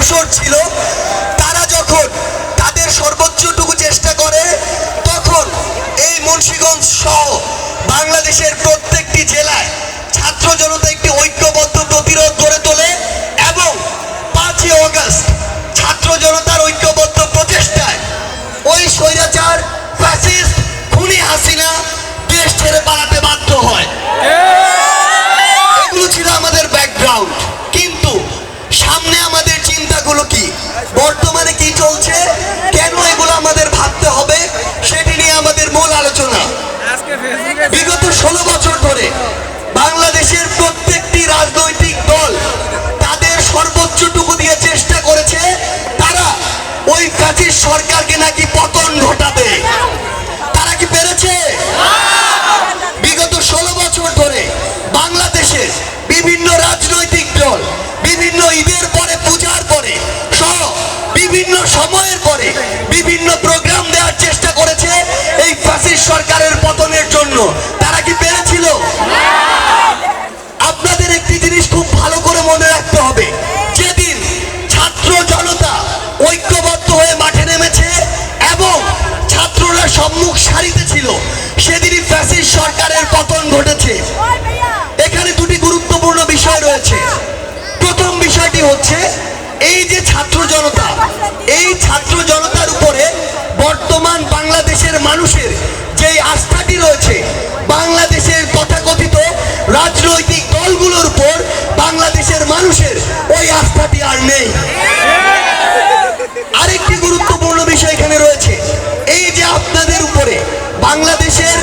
দোসর ছিল, তারা যখন তাদের সর্বোচ্চটুকু চেষ্টা করে, তখন এই মুন্সিগঞ্জ সহ বাংলাদেশের প্রত্যেকটি জেলায় ছাত্র জনতা একটি ঐক্যবদ্ধ প্রতিরোধ গড়ে তোলে এবং 5ই আগস্ট ছাত্র জনতার ঐক্যবদ্ধ প্রচেষ্টায় ওই স্বৈরাচার ফ্যাসিস্ট খুনি হাসিনা দেশ ছেড়ে পালাতে বাধ্য হয়। এগুলো ছিল আমাদের ব্যাকগ্রাউন্ড, কিন্তু সামনে আমাদের চিন্তাগুলো কি, বর্তমানে কি চলছে, কেন এগুলো আমাদের ভাবতে হবে, সেটি নিয়ে আমাদের মূল আলোচনা। বিগত 16 বছর ধরে বাংলাদেশের প্রত্যেকটি রাজনৈতিক দল তাদের সর্বোচ্চটুকু দিয়ে চেষ্টা করেছে তারা ওই ফ্যাসিস্ট সরকারকে নাকি পতন ঘটাবে। তারা কি পেরেছে? বিগত 16 বছর ধরে বাংলাদেশের বিভিন্ন রাজনৈতিক দল বিভিন্ন ঈদের পরে, পূজার পরে সহ বিভিন্ন সময়ের পরে বিভিন্ন প্রোগ্রাম দেওয়ার চেষ্টা করেছে এই ফ্যাসিস্ট সরকারের পতনের জন্য। তারা কি পেরেছিল? আপনাদের একটি জিনিস খুব ভালো করে মনে রাখতে হবে, যেদিন ছাত্র জনতা ঐক্যবদ্ধ হয়ে মাঠে নেমেছে এবং ছাত্ররা সম্মুখ সারিতে ছিল, সেদিনই ফ্যাসিস্ট সরকারের পতন ঘটেছে। এখানে দুটি গুরুত্বপূর্ণ বিষয় রয়েছে। প্রথম বিষয়টি হচ্ছে এই যে ছাত্র জনতা, এই ছাত্র জনতার উপরে বর্তমান বাংলাদেশের মানুষের যেই আস্থাটি রয়েছে, বাংলাদেশের তথাকথিত রাজনৈতিক দলগুলোর উপর বাংলাদেশের মানুষের ওই আস্থাটি আর নেই। আরেকটি গুরুত্বপূর্ণ বিষয় এখানে রয়েছে, এই যে আপনাদের উপরে বাংলাদেশের